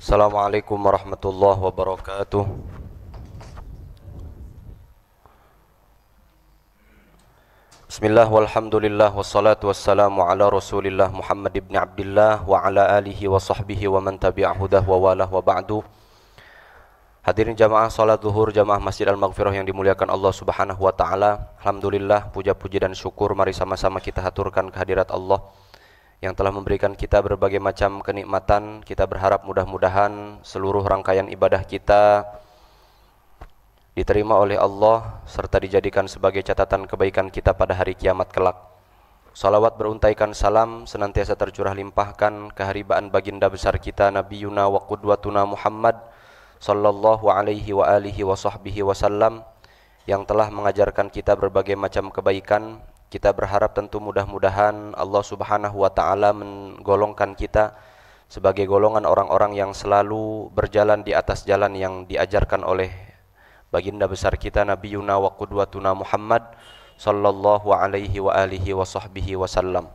Assalamualaikum warahmatullahi wabarakatuh. Bismillah walhamdulillah wassalatu wassalamu ala rasulillah Muhammad ibn Abdullah wa ala alihi wa sahbihi wa man tabi'a hudah wa walah wa ba'du. Hadirin jamaah salat zuhur jamaah Masjid Al-Maghfirah yang dimuliakan Allah Subhanahu wa taala. Alhamdulillah, puja-puji dan syukur mari sama-sama kita haturkan kehadirat Allah yang telah memberikan kita berbagai macam kenikmatan. Kita berharap mudah-mudahan seluruh rangkaian ibadah kita diterima oleh Allah serta dijadikan sebagai catatan kebaikan kita pada hari kiamat kelak. Salawat beruntaikan salam senantiasa tercurah limpahkan keharibaan baginda besar kita Nabi Yuna wa Qudwatuna Muhammad sallallahu alaihi wa alihi wa sahbihi wasallam yang telah mengajarkan kita berbagai macam kebaikan. Kita berharap tentu mudah-mudahan Allah Subhanahu wa taala menggolongkan kita sebagai golongan orang-orang yang selalu berjalan di atas jalan yang diajarkan oleh baginda besar kita Nabi Yuna wa Qudwatuna Muhammad sallallahu alaihi wa alihi wa sahbihi wasallam.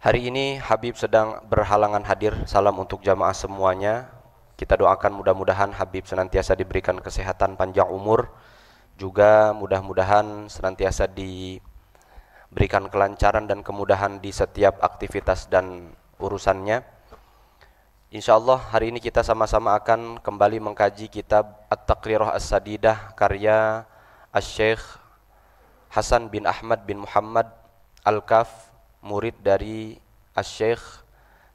Hari ini Habib sedang berhalangan hadir. Salam untuk jamaah semuanya. Kita doakan mudah-mudahan Habib senantiasa diberikan kesehatan panjang umur, juga mudah-mudahan senantiasa diberikan kelancaran dan kemudahan di setiap aktivitas dan urusannya. InsyaAllah hari ini kita sama-sama akan kembali mengkaji kitab At-Taqrirah As-Sadidah karya Asy-Syaikh Hasan bin Ahmad bin Muhammad Al-Kaf, murid dari Asy-Syaikh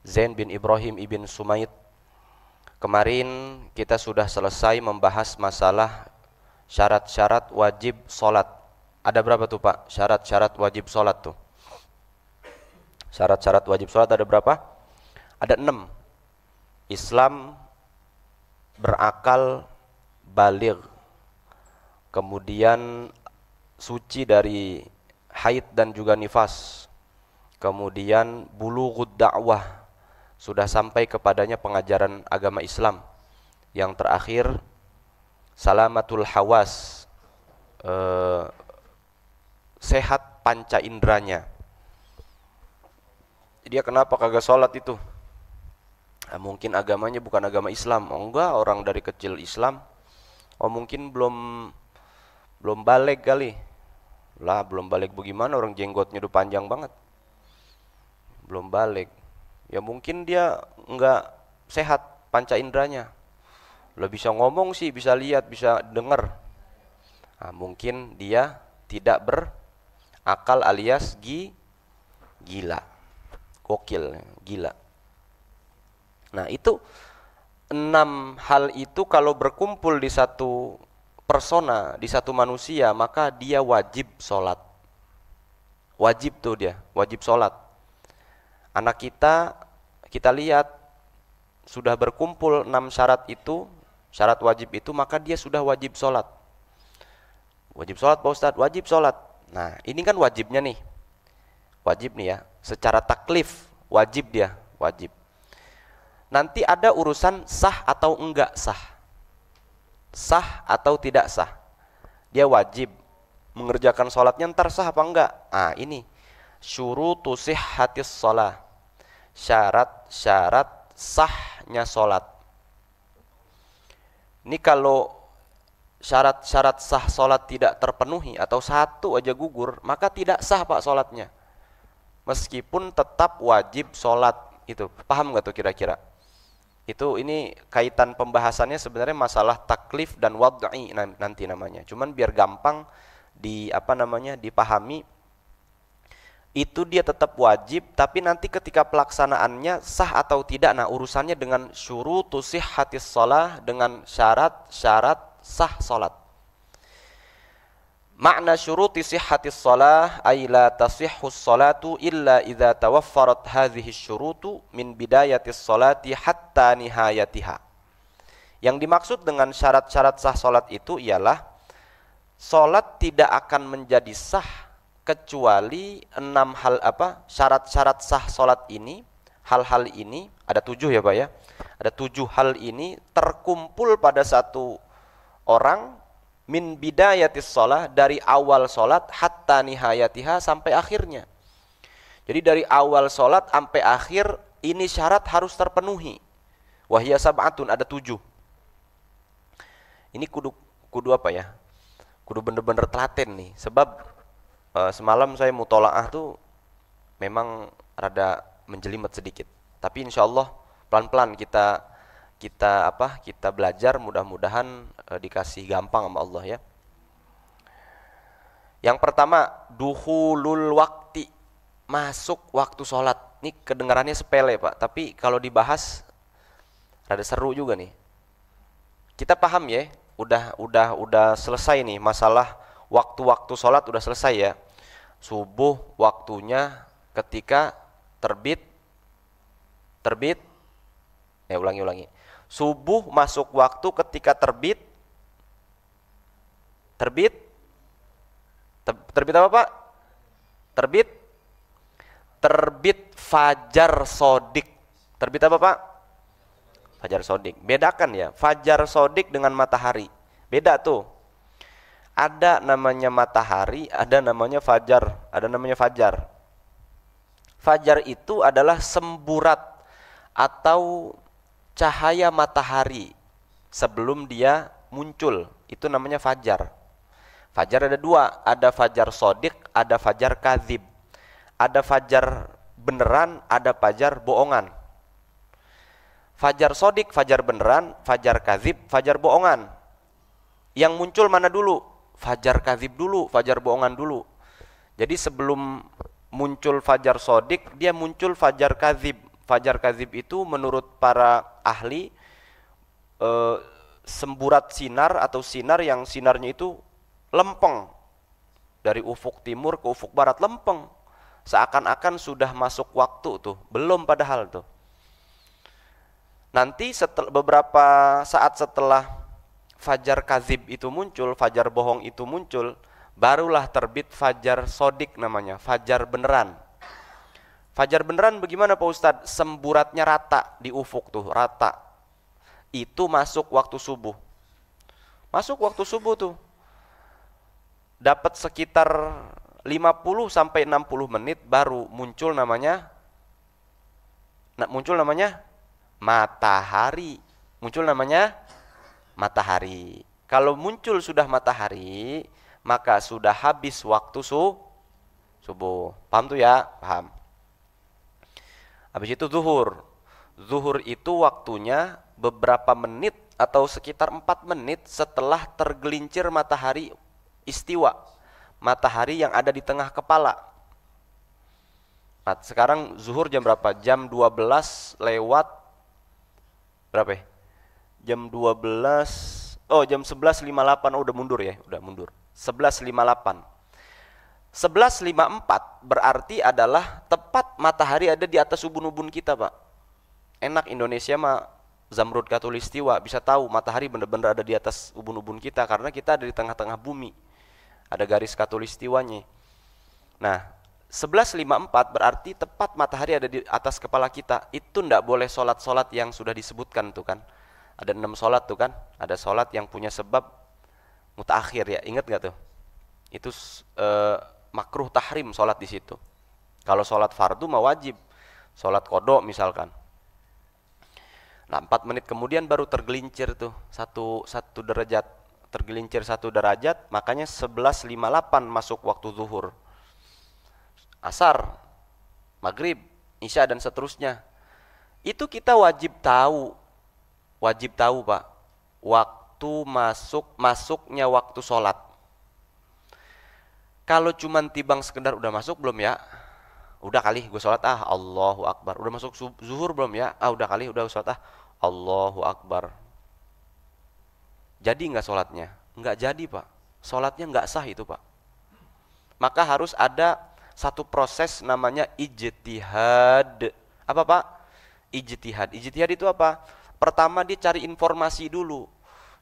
Zain bin Ibrahim ibn Sumaid. Kemarin kita sudah selesai membahas masalah syarat-syarat wajib sholat. Ada berapa tuh Pak syarat-syarat wajib sholat tuh? Syarat-syarat wajib sholat ada berapa? Ada 6. Islam, berakal, baligh, kemudian suci dari haid dan juga nifas, kemudian bulughud da'wah, sudah sampai kepadanya pengajaran agama Islam. Yang terakhir salamatul hawas, sehat panca indranya. Dia kenapa kagak sholat itu? Mungkin agamanya bukan agama Islam. Oh enggak, orang dari kecil Islam. Oh mungkin belum balik kali. Lah belum balik bagaimana, orang jenggotnya udah panjang banget. Belum balik. Ya mungkin dia enggak sehat panca indranya. Lah bisa ngomong sih, bisa lihat, bisa dengar. Nah, mungkin dia tidak berakal alias gila. Gokil, gila. Nah itu 6 hal itu kalau berkumpul di satu persona, di satu manusia, maka dia wajib sholat. Wajib tuh dia, wajib sholat. Anak kita lihat sudah berkumpul 6 syarat itu, syarat wajib itu, maka dia sudah wajib sholat. Wajib sholat Pak Ustadz, wajib sholat. Nah ini kan wajibnya nih, wajib nih ya, secara taklif wajib dia, wajib. Nanti ada urusan sah atau enggak sah. Sah atau tidak sah. Dia wajib mengerjakan sholatnya, ntar sah apa enggak? Ah ini syurutu sihhatis sholah, syarat-syarat sahnya sholat. Ini kalau syarat-syarat sah sholat tidak terpenuhi atau satu aja gugur, maka tidak sah Pak sholatnya. Meskipun tetap wajib sholat. Itu paham nggak tuh kira-kira? Ini kaitan pembahasannya sebenarnya masalah taklif dan wad'i nanti namanya. Cuman biar gampang dipahami, itu dia tetap wajib, tapi nanti ketika pelaksanaannya sah atau tidak, nah urusannya dengan syurutu sihhatis shalah, dengan syarat-syarat sah salat. Makna syuruti sihhatis shalah ay la tasihhus salatu illa idza tawaffarat hadhihi syurutu min bidayatis salati hatta nihayatiha. Yang dimaksud dengan syarat-syarat sah salat itu ialah salat tidak akan menjadi sah kecuali 6 hal syarat-syarat sah salat ini, hal-hal ini ada 7 ya Pak ya. Ada 7 hal ini terkumpul pada satu orang min bidayatis shalah, dari awal salat hatta nihayatiha, sampai akhirnya. Jadi dari awal sholat sampai akhir ini syarat harus terpenuhi. Wahya sab'atun, ada 7. Ini kudu apa ya? Kudu bener-bener telaten nih. Sebab semalam saya mutolaah tuh memang rada menjelimet sedikit. Tapi insya Allah pelan-pelan kita belajar, mudah-mudahan dikasih gampang sama Allah ya. Yang pertama, duhulul wakti, masuk waktu sholat. Ini kedengarannya sepele Pak, tapi kalau dibahas rada seru juga nih. Kita paham ya, udah selesai nih masalah waktu-waktu sholat, udah selesai ya. Subuh waktunya ketika terbit. Ulangi. Subuh masuk waktu ketika terbit apa Pak? Terbit fajar sodik. Terbit apa Pak? Fajar sodik. Bedakan ya, fajar sodik dengan matahari. Beda tuh. Ada namanya matahari, ada namanya fajar. Fajar itu adalah semburat atau cahaya matahari sebelum dia muncul. Itu namanya fajar. Fajar ada 2, ada fajar sodik, ada fajar kadzib. Ada fajar beneran, ada fajar bohongan. Fajar sodik, fajar beneran, fajar kadzib, fajar bohongan. Yang muncul mana dulu? Fajar kadzib dulu, fajar bohongan dulu. Jadi sebelum muncul fajar sodik, dia muncul fajar kadzib. Fajar kadzib itu menurut para ahli semburat sinar atau sinar yang sinarnya itu lempeng. Dari ufuk timur ke ufuk barat lempeng. Seakan-akan sudah masuk waktu tuh, belum padahal tuh. Nanti beberapa saat setelah fajar kadzib itu muncul, fajar bohong itu muncul, barulah terbit fajar sodik namanya, fajar beneran. Fajar beneran bagaimana Pak Ustadz? Semburatnya rata di ufuk tuh, rata. Itu masuk waktu subuh. Masuk waktu subuh tuh. Dapat sekitar 50 sampai 60 menit baru muncul namanya matahari. Muncul namanya matahari. Kalau muncul sudah matahari, maka sudah habis waktu subuh. Paham tuh ya? Paham. Habis itu zuhur. Zuhur itu waktunya beberapa menit atau sekitar 4 menit setelah tergelincir matahari istiwa. Matahari yang ada di tengah kepala. Nah, sekarang zuhur jam berapa? Jam 12 lewat berapa ya? Jam 12, jam 11.58, udah mundur ya, udah mundur. 11.58. 11.54 berarti adalah tepat matahari ada di atas ubun-ubun kita, Pak. Enak Indonesia mah Zamrud Khatulistiwa, bisa tahu matahari benar-benar ada di atas ubun-ubun kita karena kita ada di tengah-tengah bumi. Ada garis khatulistiwanya. Nah, 11.54 berarti tepat matahari ada di atas kepala kita. Itu ndak boleh sholat-sholat yang sudah disebutkan tuh kan. Ada 6 sholat tuh kan. Ada sholat yang punya sebab mutaakhir ya. Ingat nggak tuh? Itu makruh tahrim sholat di situ. Kalau sholat fardu mah wajib. Sholat qodho misalkan. Nah, 4 menit kemudian baru tergelincir tuh satu derajat. Tergelincir 1 derajat, makanya 11.58 masuk waktu zuhur. Asar, maghrib, isya dan seterusnya. Itu kita wajib tahu Pak, waktu masuknya waktu sholat. Kalau cuman tibang sekedar udah masuk belum ya? Udah kali gue sholat Allahu Akbar. Udah masuk zuhur belum ya? Udah kali udah sholat Allahu Akbar. Jadi nggak sholatnya? Nggak jadi Pak. Sholatnya nggak sah itu Pak. Maka harus ada satu proses namanya ijtihad. Apa Pak? Ijtihad. Ijtihad itu apa? Pertama dia cari informasi dulu.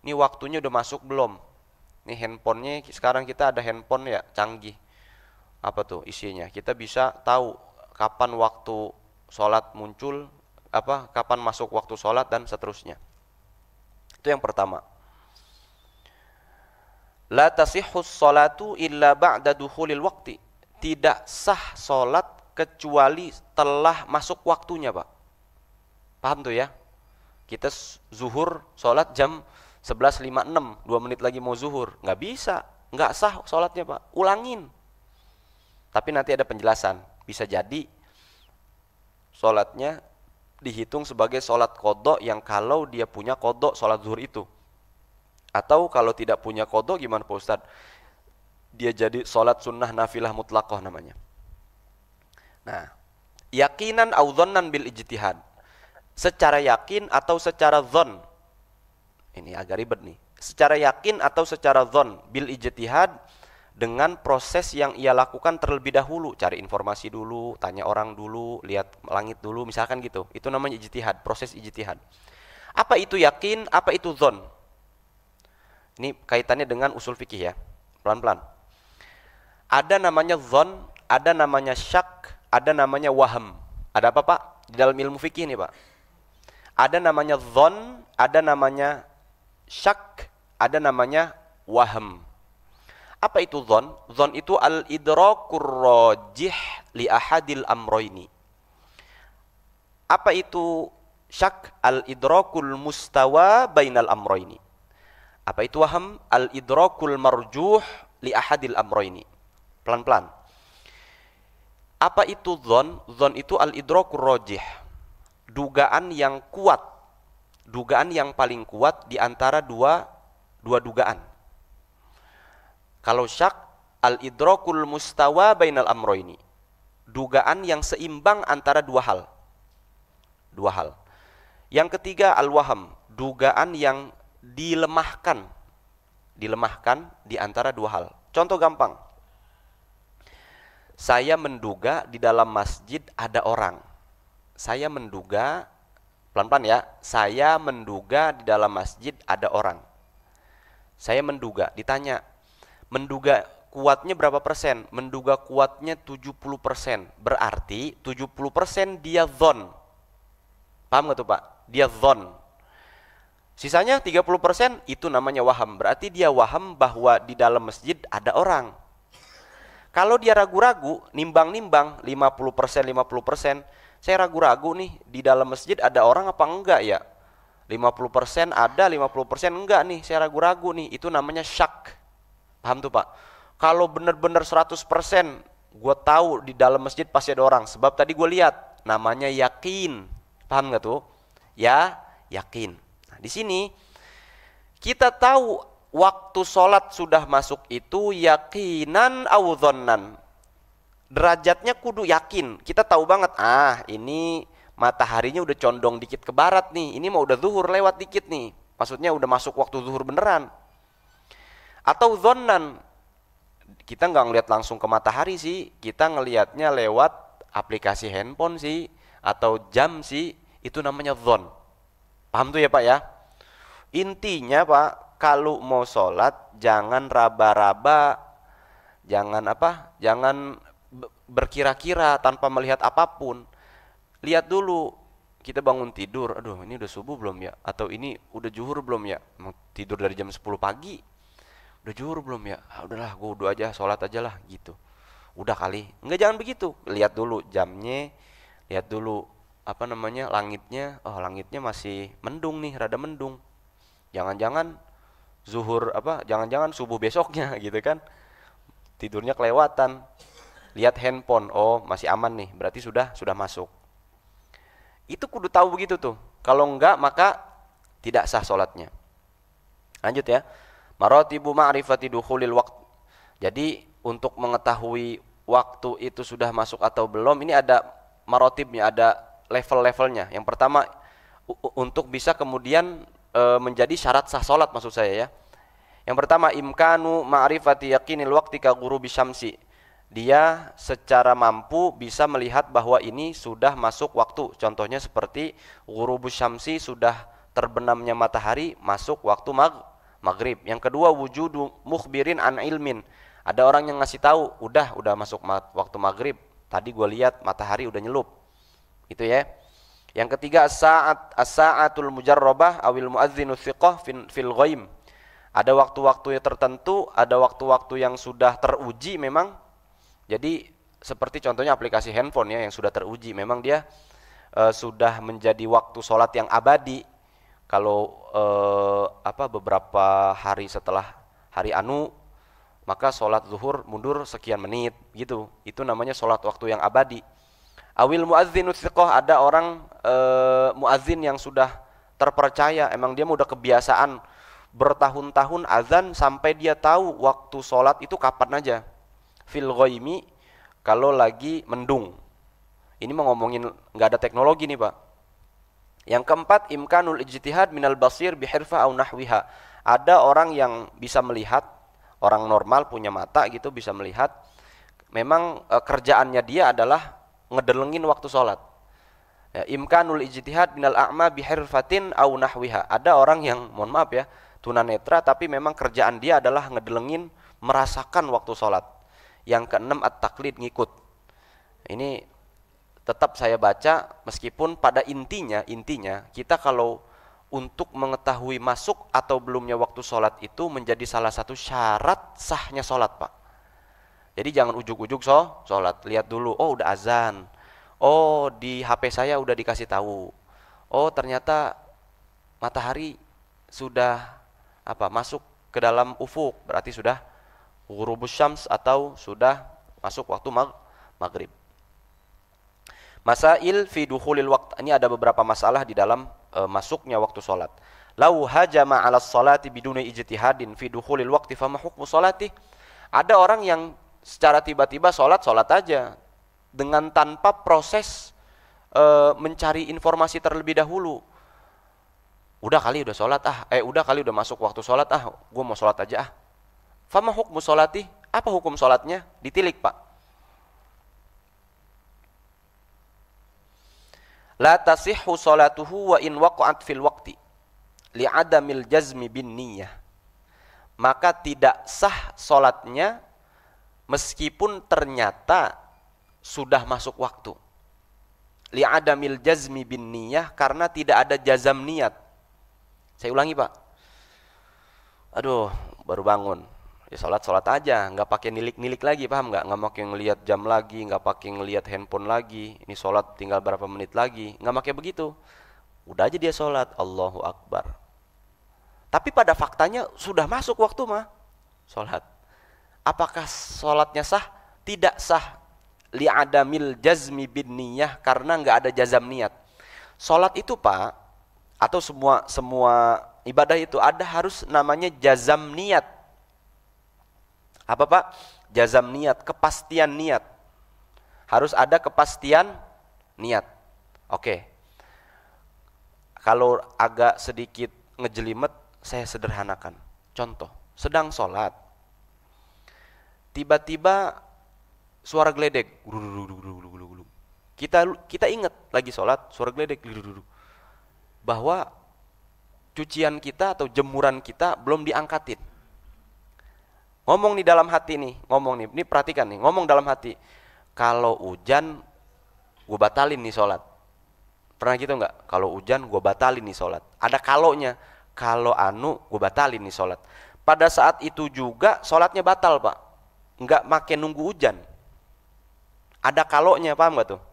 Ini waktunya udah masuk belum? Nih handphonenya, sekarang kita ada handphone ya canggih. Apa tuh isinya? Kita bisa tahu kapan waktu sholat muncul, kapan masuk waktu sholat dan seterusnya. Itu yang pertama. La tasihhus sholatu illa ba'da dukhulil waqti. Tidak sah sholat kecuali telah masuk waktunya, Pak. Paham tuh ya? Kita zuhur sholat jam 11.56, 2 menit lagi mau zuhur. Nggak bisa, nggak sah sholatnya, Pak. Ulangin. Tapi nanti ada penjelasan. Bisa jadi sholatnya dihitung sebagai sholat kodok yang kalau dia punya kodok sholat zuhur itu. Atau kalau tidak punya kodok gimana Pak Ustadz? Dia jadi sholat sunnah nafilah mutlaqah namanya. Nah, yakinan au dhannan bil ijtihad. Secara yakin atau secara dhon. Ini agak ribet nih. Secara yakin atau secara dhon bil ijtihad, dengan proses yang ia lakukan terlebih dahulu, cari informasi dulu, tanya orang dulu, lihat langit dulu, misalkan gitu. Itu namanya ijtihad, proses ijtihad. Apa itu yakin, apa itu dhon? Ini kaitannya dengan usul fikih ya. Pelan-pelan. Ada namanya dhon, ada namanya syak, ada namanya waham. Ada apa, Pak? Di dalam ilmu fikih nih, Pak. Ada namanya dhon, ada namanya syak, ada namanya waham. Apa itu dhon? Dhon itu al-idrakur rajih li ahadil amroini. Apa itu syak? Al-idrakul mustawa bainal amroini. Apa itu waham? Al-idrakul marjuh li ahadil amroini. Pelan-pelan. Apa itu dhon? Dhon itu al-idrakur rajih. Dugaan yang kuat. Dugaan yang paling kuat di antara dua dugaan. Kalau syak, al-idrakul mustawa bainal amroini. Dugaan yang seimbang antara dua hal. Dua hal. Yang ketiga, al-waham. Dugaan yang dilemahkan. Dilemahkan di antara dua hal. Contoh gampang. Saya menduga di dalam masjid ada orang. Saya menduga, pelan-pelan ya. Saya menduga di dalam masjid ada orang. Saya menduga, ditanya. Menduga kuatnya berapa persen? Menduga kuatnya 70%. Berarti 70% dia dhon. Paham gak tuh Pak? Dia dhon. Sisanya 30% itu namanya waham. Berarti dia waham bahwa di dalam masjid ada orang. Kalau dia ragu-ragu, nimbang-nimbang 50%, 50%. Saya ragu-ragu nih, di dalam masjid ada orang apa enggak ya? 50% ada, 50% enggak nih. Saya ragu-ragu nih. Itu namanya syak. Paham tuh Pak? Kalau benar-benar 100% gue tahu di dalam masjid pasti ada orang. Sebab tadi gue lihat, namanya yakin. Paham gak tuh? Ya, yakin. Nah, di sini kita tahu waktu sholat sudah masuk itu yakinan au dhonnan. Derajatnya kudu yakin. Kita tahu banget, ini mataharinya udah condong dikit ke barat nih. Ini mau udah zuhur lewat dikit nih. Maksudnya udah masuk waktu zuhur beneran. Atau dhonnan, kita nggak ngelihat langsung ke matahari sih, kita ngelihatnya lewat aplikasi handphone sih, atau jam sih, itu namanya dhon. Paham tuh ya Pak ya? Intinya Pak, kalau mau sholat jangan raba-raba, jangan jangan berkira-kira tanpa melihat apapun. Lihat dulu, kita bangun tidur, aduh ini udah subuh belum ya? Atau ini udah zuhur belum ya? Mau tidur dari jam 10 pagi. Udah zuhur belum ya? Udahlah, gue wudhu aja, sholat aja lah gitu. Udah kali. Enggak, jangan begitu. Lihat dulu jamnya, lihat dulu langitnya. Oh, langitnya masih mendung nih, rada mendung. Jangan-jangan zuhur jangan-jangan subuh besoknya gitu kan. Tidurnya kelewatan. Lihat handphone, oh masih aman nih, berarti sudah masuk. Itu kudu tahu begitu tuh. Kalau enggak maka tidak sah sholatnya. Lanjut ya. Maratibu ma'rifati dukhulil waqt. Jadi untuk mengetahui waktu itu sudah masuk atau belum, ini ada maratibnya, ada level-levelnya. Yang pertama untuk bisa kemudian menjadi syarat sah salat maksud saya ya. Yang pertama imkanu ma'rifati yaqinil waqti ka ghurubi syamsi. Dia secara mampu bisa melihat bahwa ini sudah masuk waktu. Contohnya seperti ghurubus syamsi, sudah terbenamnya matahari, masuk waktu maghrib. Yang kedua wujudu mukhbirin an ilmin. Ada orang yang ngasih tahu, udah masuk waktu maghrib. Tadi gue lihat matahari udah nyelup. Itu ya. Yang ketiga as-sa'atul mujarrabah awil muadzinu thiqah fil ghaim. Ada waktu-waktu yang tertentu, ada waktu-waktu yang sudah teruji memang. Jadi seperti contohnya aplikasi handphone ya yang sudah teruji, memang dia sudah menjadi waktu sholat yang abadi. Kalau beberapa hari setelah hari anu, maka sholat zuhur mundur sekian menit gitu. Itu namanya sholat waktu yang abadi. Awil muadzinu thiqah, ada orang muadzin yang sudah terpercaya, emang dia udah kebiasaan bertahun-tahun azan sampai dia tahu waktu sholat itu kapan aja. Fil ghaimi, kalau lagi mendung. Ini mau ngomongin nggak ada teknologi nih Pak. Yang keempat, imkanul ijtihad minal basir bihirfah au nahwiha. Ada orang yang bisa melihat, orang normal punya mata gitu bisa melihat. Memang kerjaannya dia adalah ngedelengin waktu sholat. Ya, imkanul ijtihad minal a'ma bihirfatin au nahwiha. Ada orang yang, mohon maaf ya, tunanetra tapi memang kerjaan dia adalah ngedelengin, merasakan waktu sholat. Yang keenam, at-taqlid, ngikut. Ini tetap saya baca, meskipun pada intinya kita kalau untuk mengetahui masuk atau belumnya waktu sholat itu menjadi salah satu syarat sahnya sholat Pak. Jadi jangan ujuk-ujuk sholat, lihat dulu, oh udah azan, oh di HP saya udah dikasih tahu, oh ternyata matahari sudah masuk ke dalam ufuk, berarti sudah ghurubus syams atau sudah masuk waktu maghrib. Masail fi dukhulil waqt, ini ada beberapa masalah di dalam masuknya waktu sholat. Lau hajama 'ala sholati biduni ijtihadin fi dukhulil waqti fama hukmu sholati. Ada orang yang secara tiba-tiba sholat aja dengan tanpa proses mencari informasi terlebih dahulu. Udah kali udah sholat udah kali udah masuk waktu sholat gue mau sholat aja Fama hukmu sholati, apa hukum sholatnya? Ditilik Pak. La tasihhu sholatuhu wa in waqa'at fil waqti li'adamil jazmi bin niyah. Maka tidak sah sholatnya meskipun ternyata sudah masuk waktu. Li'adamil jazmi bin niyah, karena tidak ada jazam niat. Saya ulangi Pak. Aduh, baru bangun. Ya sholat aja, nggak pakai nilik-nilik lagi, paham nggak? Nggak pakai ngelihat jam lagi, nggak pakai ngelihat handphone lagi. Ini sholat tinggal berapa menit lagi, nggak pakai begitu. Udah aja dia sholat, Allahu Akbar. Tapi pada faktanya sudah masuk waktu sholat. Apakah sholatnya sah? Tidak sah. Li'adamil jazmi bin niyah, karena nggak ada jazam niat. Sholat itu Pak, atau semua ibadah itu harus namanya jazam niat. Apa Pak? Jazam niat, kepastian niat. Harus ada kepastian niat. Oke. Kalau agak sedikit ngejelimet, saya sederhanakan. Contoh, sedang sholat, tiba-tiba suara geledek. Kita ingat lagi sholat, suara geledek. Bahwa cucian kita atau jemuran kita belum diangkatin. Ngomong nih dalam hati nih, ini perhatikan nih, ngomong dalam hati. Kalau hujan, gue batalin nih sholat. Pernah gitu nggak? Kalau hujan, gue batalin nih sholat. Ada kalonya. Kalau gue batalin nih sholat. Pada saat itu juga sholatnya batal Pak. Nggak makin nunggu hujan. Ada kalonya, paham nggak tuh?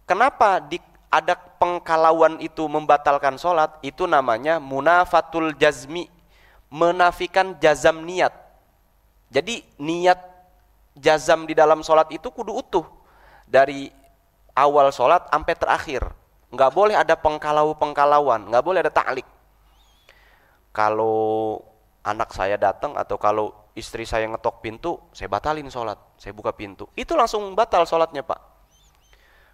Kenapa ada pengkalauan itu membatalkan sholat? Itu namanya munafatul jazmi. Menafikan jazam niat. Jadi niat jazam di dalam sholat itu kudu utuh dari awal sholat sampai terakhir. Nggak boleh ada pengkalauan, nggak boleh ada ta'lik. Kalau anak saya datang atau kalau istri saya ngetok pintu, saya batalin sholat, saya buka pintu, itu langsung batal sholatnya Pak.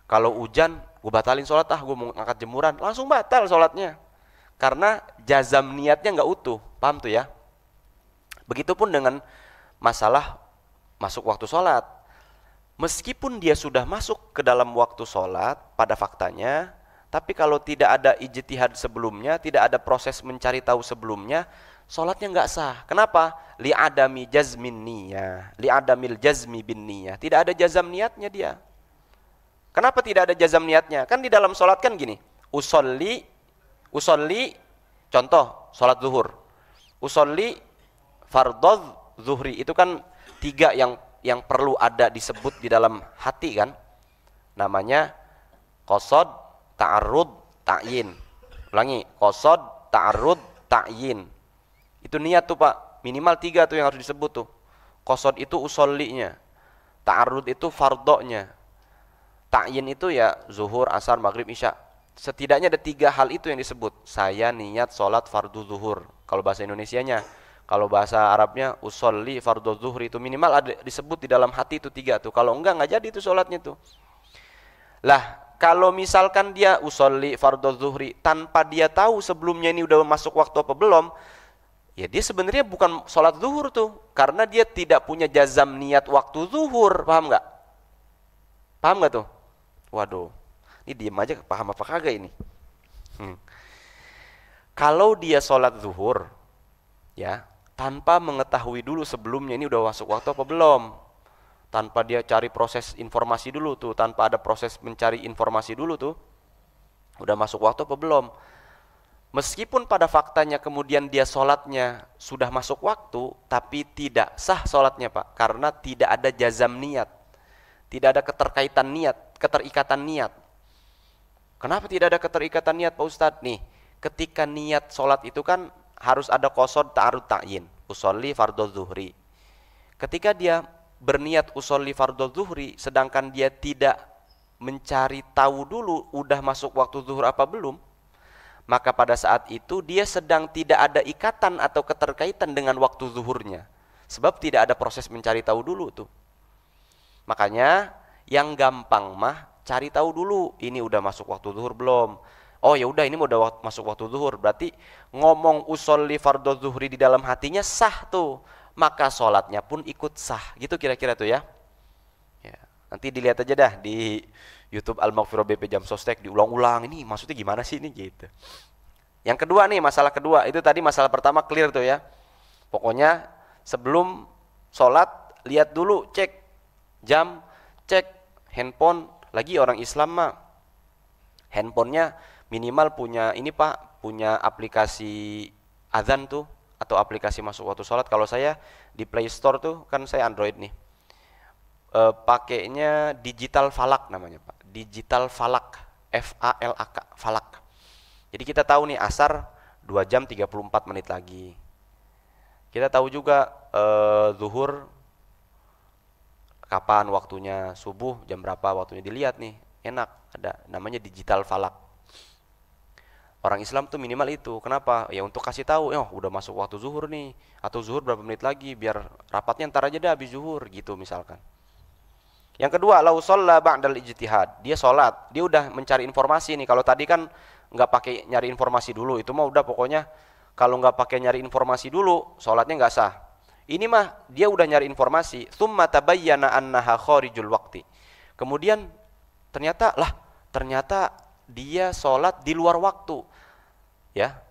Kalau hujan, gue batalin sholat, gue mau ngangkat jemuran, langsung batal sholatnya. Karena jazam niatnya nggak utuh, paham tuh ya? Begitupun dengan masalah masuk waktu sholat. Meskipun dia sudah masuk ke dalam waktu sholat pada faktanya, tapi kalau tidak ada ijtihad sebelumnya, tidak ada proses mencari tahu sebelumnya, sholatnya nggak sah. Kenapa? Li'adami jazmin niyah, li'adamil jazmi bin niyah. Tidak ada jazam niatnya dia. Kenapa tidak ada jazam niatnya? Kan di dalam sholat kan gini, usolli, contoh sholat zuhur, usolli fardhu zuhri, itu kan 3 yang yang perlu ada disebut di dalam hati kan, namanya qasad, ta'arud, ta'yin. Ulangi, qasad, ta'arud, ta'yin. Itu niat tuh Pak, minimal 3 tuh yang harus disebut tuh. Qasad itu usollinya, ta'arud itu fardonya, ta'yin itu ya zuhur, asar, maghrib, isya. Setidaknya ada 3 hal itu yang disebut. Saya niat sholat fardu zuhur, kalau bahasa Indonesianya. Kalau bahasa Arabnya usolli fardhu zuhri, itu minimal ada disebut di dalam hati itu 3 tuh. Kalau enggak jadi itu sholatnya tuh. Lah, kalau misalkan dia usolli fardhu zuhri tanpa dia tahu sebelumnya ini udah masuk waktu apa belum, ya dia sebenarnya bukan sholat zuhur tuh, karena dia tidak punya jazam niat waktu zuhur. Paham nggak? Paham nggak tuh? Waduh, ini diem aja, paham apa kagak ini? Kalau dia sholat zuhur, ya, tanpa mengetahui dulu sebelumnya ini udah masuk waktu apa belum, tanpa dia cari proses informasi dulu tuh, tanpa ada proses mencari informasi dulu tuh, udah masuk waktu apa belum. Meskipun pada faktanya kemudian dia sholatnya sudah masuk waktu, tapi tidak sah sholatnya Pak, karena tidak ada jazam niat, tidak ada keterkaitan niat, keterikatan niat. Kenapa tidak ada keterikatan niat Pak Ustadz? Nih, ketika niat sholat itu kan harus ada qasad, ta'arud, ta'yin. Usolli fardhu zuhri. Ketika dia berniat usolli fardhu zuhri, sedangkan dia tidak mencari tahu dulu udah masuk waktu zuhur apa belum, maka pada saat itu dia sedang tidak ada ikatan atau keterkaitan dengan waktu zuhurnya. Sebab tidak ada proses mencari tahu dulu tuh. Makanya yang gampang mah cari tahu dulu ini udah masuk waktu zuhur belum. Oh ya udah, ini udah masuk waktu zuhur, berarti ngomong usolli fardhu zuhri di dalam hatinya sah tuh, maka sholatnya pun ikut sah. Gitu kira-kira tuh ya. Ya, nanti dilihat aja dah di YouTube Al-Maghfirah BP Jam Sostek, diulang-ulang ini maksudnya gimana sih ini gitu. Yang kedua nih, masalah kedua, itu tadi masalah pertama clear tuh ya. Pokoknya sebelum sholat lihat dulu, cek jam, cek handphone. Lagi orang Islam mah handphonenya minimal punya ini Pak, punya aplikasi azan tuh, atau aplikasi masuk waktu sholat. Kalau saya di Play Store tuh, kan saya Android nih, pakainya Digital Falak namanya Pak, Digital Falak, F-A-L-A-K, Falak. Jadi kita tahu nih asar 2 jam 34 menit lagi. Kita tahu juga zuhur kapan waktunya, subuh jam berapa waktunya, dilihat nih, enak, ada namanya Digital Falak. Orang Islam tuh minimal itu. Kenapa? Ya untuk kasih tahu, oh udah masuk waktu zuhur nih, atau zuhur berapa menit lagi, biar rapatnya ntar aja dah habis zuhur gitu misalkan. Yang kedua, lau shalla ba'dal ijtihad. Dia sholat, dia udah mencari informasi nih. Kalau tadi kan nggak pakai nyari informasi dulu, itu mah udah pokoknya kalau nggak pakai nyari informasi dulu, sholatnya nggak sah. Ini mah dia udah nyari informasi, tsumma tabayyana annaha kharijul waqti. Kemudian ternyata dia sholat di luar waktu. Ya,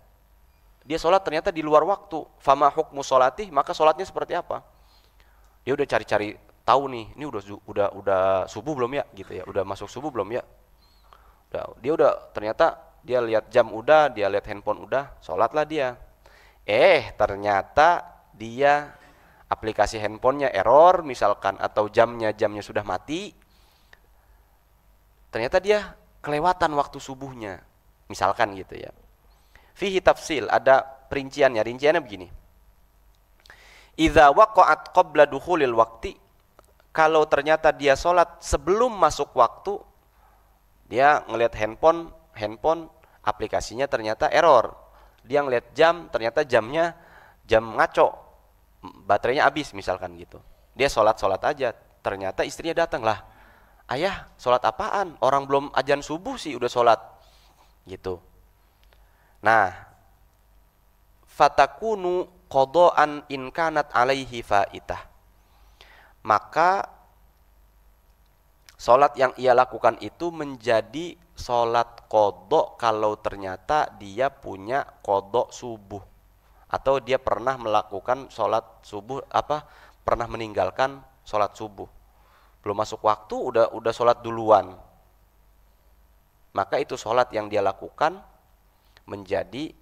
dia sholat ternyata di luar waktu. Fama hukmu sholatih, maka sholatnya seperti apa? Dia udah cari-cari tahu nih, ini udah subuh belum ya, gitu ya, udah masuk subuh belum ya? Dia udah ternyata dia lihat jam udah, dia lihat handphone udah, sholatlah dia. Ternyata dia aplikasi handphonenya error misalkan, atau jamnya sudah mati. Ternyata dia kelewatan waktu subuhnya, misalkan gitu ya. Fihi tafsil, ada rinciannya begini. Idza waqa'at qabla dukhulil waqti, kalau ternyata dia sholat sebelum masuk waktu, dia ngelihat handphone aplikasinya ternyata error. Dia ngelihat jam, ternyata jamnya jam ngaco, baterainya habis misalkan gitu. Dia sholat aja, ternyata istrinya datang, lah ayah sholat apaan? Orang belum azan subuh sih udah sholat gitu. Nah, fatakunu qada'an in kanat alaihi faitah. Maka sholat yang ia lakukan itu menjadi sholat qada kalau ternyata dia punya qada subuh, atau dia pernah melakukan sholat subuh, pernah meninggalkan sholat subuh, belum masuk waktu udah sholat duluan. Maka itu sholat yang dia lakukan menjadi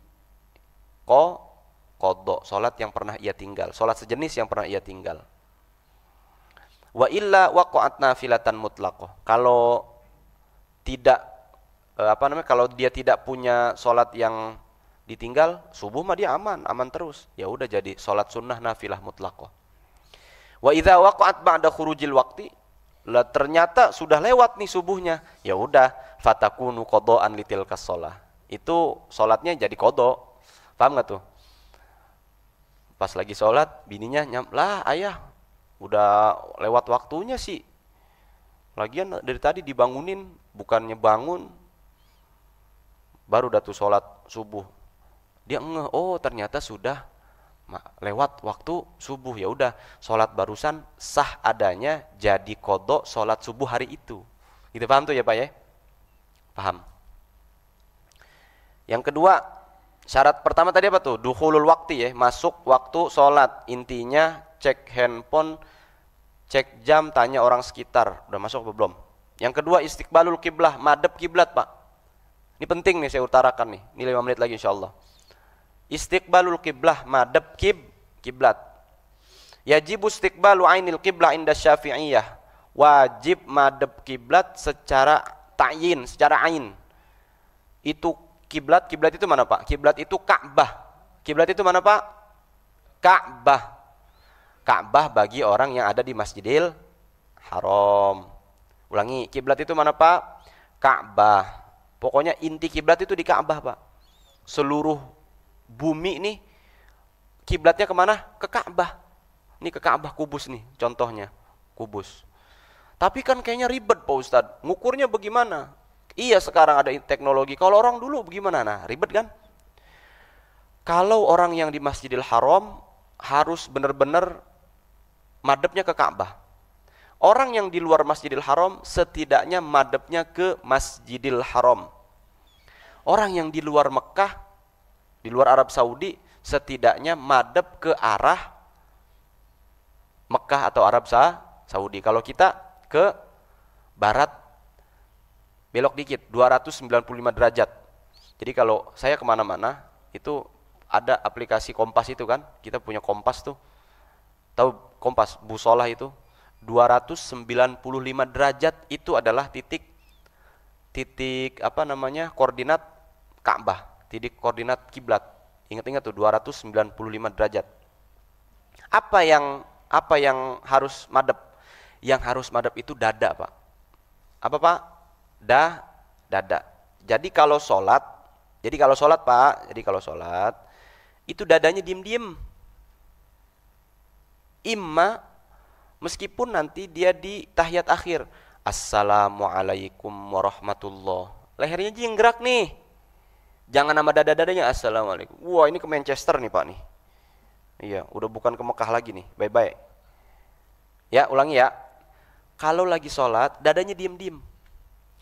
qada, sholat yang pernah ia tinggal, sholat sejenis yang pernah ia tinggal. Wa illa waqa'at nafilatan mutlaqah. Kalau tidak kalau dia tidak punya sholat yang ditinggal, subuh mah dia aman terus. Ya udah jadi sholat sunnah nafilah mutlaqah. Wa idza waqa'at ba'da khurujil waqti, lah ternyata sudah lewat nih subuhnya. Ya udah, fatakunu qada'an litilkas shalah. Itu sholatnya jadi qada. Paham enggak tuh? Pas lagi sholat, bininya lah ayah, udah lewat waktunya sih. Lagian dari tadi dibangunin, bukannya bangun, baru dah tuh sholat subuh. Dia ngeh, oh ternyata sudah lewat waktu subuh. Ya udah, sholat barusan sah adanya, jadi qada sholat subuh hari itu. Gitu, paham tuh ya Pak ya? Paham. Yang kedua, syarat pertama tadi apa tuh? Dukhulul waktu ya, masuk waktu sholat. Intinya cek handphone, cek jam, tanya orang sekitar, udah masuk apa belum. Yang kedua, istiqbalul kiblah, madep kiblat Pak. Ini penting nih, saya utarakan nih. Ini 5 menit lagi insyaallah. Istiqbalul kiblah, madep kiblat. Yajibu istiqbalu ainil kiblah inda Syafi'iyah. Wajib madep kiblat secara ta'yin, secara ain. Itu kiblat itu mana Pak? Kiblat itu Ka'bah. Kiblat itu mana Pak? Ka'bah. Ka'bah bagi orang yang ada di Masjidil Haram. Ulangi, kiblat itu mana Pak? Ka'bah. Pokoknya inti kiblat itu di Ka'bah Pak. Seluruh bumi nih kiblatnya kemana? Ke Ka'bah. Ini ke Ka'bah, kubus nih contohnya, kubus. Tapi kan kayaknya ribet Pak Ustadz, ngukurnya bagaimana? Iya sekarang ada teknologi, kalau orang dulu bagaimana? Nah ribet kan? Kalau orang yang di Masjidil Haram harus benar-benar madepnya ke Ka'bah. Orang yang di luar Masjidil Haram setidaknya madepnya ke Masjidil Haram. Orang yang di luar Mekah, di luar Arab Saudi, setidaknya madep ke arah Mekah atau Arab Saudi. Kalau kita ke barat, belok dikit, 295 derajat. Jadi kalau saya kemana-mana, itu ada aplikasi Kompas itu kan, kita punya Kompas tuh. Tahu Kompas, busolah itu, 295 derajat itu adalah titik koordinat Ka'bah, titik koordinat kiblat. Ingat-ingat tuh 295 derajat. Apa yang harus madep? Yang harus madep itu dada, Pak. Apa, Pak? Dada. Jadi kalau sholat Pak, itu dadanya diem-diem. Imma meskipun nanti dia di tahiyat akhir, Assalamualaikum warahmatullah, lehernya aja yang gerak nih. Jangan nama dada-dadanya Assalamualaikum. Wah, ini ke Manchester nih Pak nih. Iya, udah bukan ke Mekah lagi nih. Bye-bye. Ya, ulangi ya. Kalau lagi sholat, dadanya diem-diem.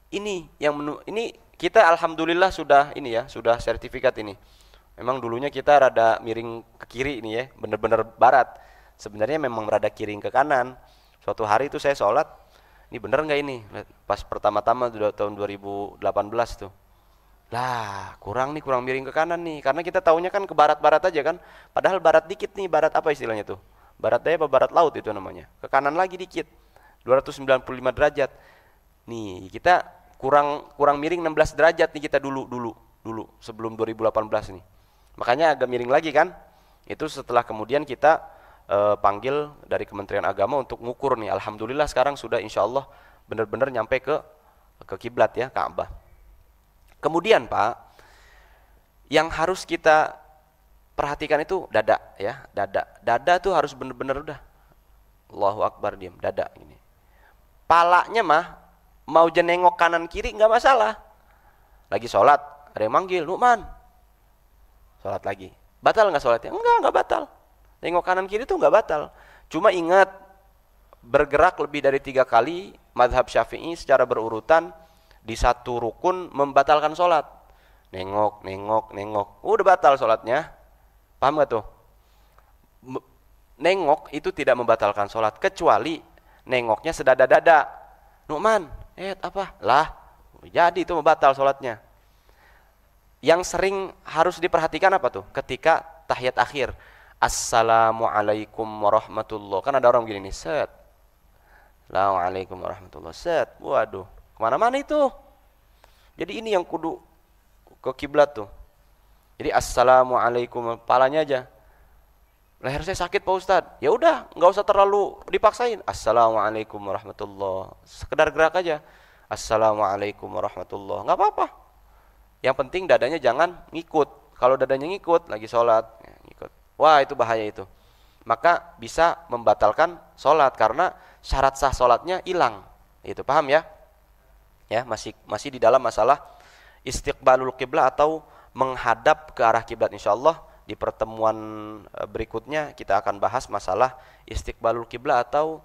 Ini kita alhamdulillah sudah sudah sertifikat ini. Memang dulunya kita rada miring ke kiri ini ya, bener-bener barat. Sebenarnya memang rada kiring ke kanan. Suatu hari itu saya sholat, ini bener nggak ini? Pas pertama-tama tahun 2018 tuh. Lah, kurang miring ke kanan nih. Karena kita taunya kan ke barat-barat aja kan. Padahal barat dikit nih, barat apa istilahnya tuh? Barat daya apa barat laut itu namanya? Ke kanan lagi dikit. 295 derajat. Nih, kita kurang miring 16 derajat nih kita dulu sebelum 2018 nih. Makanya agak miring lagi kan? Itu setelah kemudian kita panggil dari Kementerian Agama untuk ngukur nih. Alhamdulillah sekarang sudah insyaallah benar-benar nyampe ke kiblat ya, Ka'bah. Kemudian Pak, yang harus kita perhatikan itu dada ya, dada tuh harus benar-benar udah Allahu Akbar diam, dada ini. Palanya mah mau jenengok kanan kiri nggak masalah. Lagi sholat, ada yang manggil, Nu'man. Sholat lagi. Batal nggak sholatnya? Enggak batal. Nengok kanan kiri itu nggak batal. Cuma ingat, bergerak lebih dari 3 kali, mazhab Syafi'i secara berurutan, di satu rukun membatalkan sholat. Nengok. Udah batal sholatnya. Paham nggak tuh? Nengok itu tidak membatalkan sholat, kecuali nengoknya sedada-dada. Nu'man, apa? Lah, jadi itu membatal sholatnya. Yang sering harus diperhatikan apa tuh? Ketika tahiyat akhir, Assalamualaikum warahmatullah. Kan ada orang gini nih, set. Assalamualaikum warahmatullahi set. Waduh, kemana-mana itu. Jadi ini yang kudu ke kiblat tuh. Jadi assalamualaikum, palanya aja. Leher saya sakit Pak Ustadz. Ya udah, nggak usah terlalu dipaksain. Assalamualaikum warahmatullah. Sekedar gerak aja. Assalamualaikum warahmatullah. Nggak apa-apa. Yang penting dadanya jangan ngikut. Kalau dadanya ngikut, lagi sholat, ya, ngikut. Wah itu bahaya itu. Maka bisa membatalkan sholat karena syarat sah sholatnya hilang. Itu paham ya? Ya masih di dalam masalah istiqbalul qiblah atau menghadap ke arah kiblat. Insyaallah di pertemuan berikutnya kita akan bahas masalah istiqbalul qiblah atau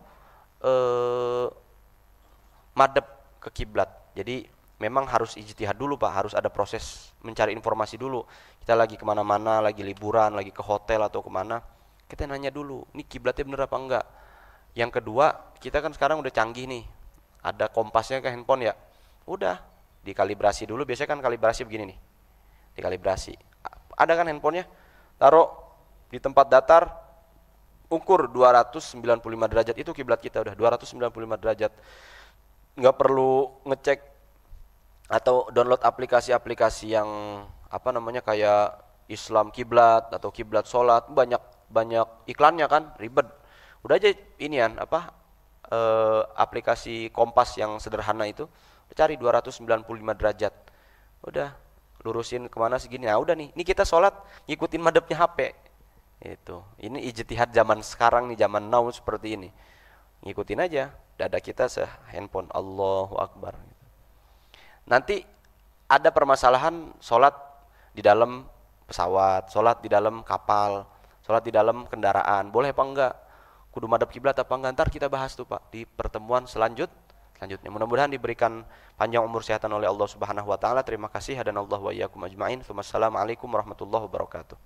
madhab ke kiblat. Jadi memang harus ijtihad dulu Pak, harus ada proses mencari informasi dulu. Kita lagi kemana-mana, lagi liburan, lagi ke hotel atau kemana, kita nanya dulu, ini kiblatnya bener apa enggak. Yang kedua, kita kan sekarang udah canggih nih, ada kompasnya ke handphone ya. Udah dikalibrasi dulu, biasanya kan kalibrasi begini nih, dikalibrasi. Ada kan handphonenya, taruh di tempat datar, ukur 295 derajat, itu kiblat kita udah 295 derajat. Nggak perlu ngecek atau download aplikasi-aplikasi yang apa namanya kayak Islam kiblat atau kiblat sholat, banyak banyak iklannya kan, ribet. Udah aja inian apa aplikasi kompas yang sederhana itu, cari 295 derajat, udah lurusin kemana segini. Nah udah nih, ini kita sholat ngikutin madhabnya HP. Itu ini ijtihad zaman sekarang nih, zaman now seperti ini, ngikutin aja dada kita handphone. Allahu Akbar. Nanti ada permasalahan sholat di dalam pesawat, sholat di dalam kapal, sholat di dalam kendaraan, boleh apa enggak, kudu madhab kiblat apa enggak, ntar kita bahas tuh Pak di pertemuan selanjutnya. Mudah-mudahan diberikan panjang umur sehatan oleh Allah Subhanahu wa taala. Terima kasih, hadanallahu wa iyyakum ajmain. Wassalamualaikum warahmatullahi wabarakatuh.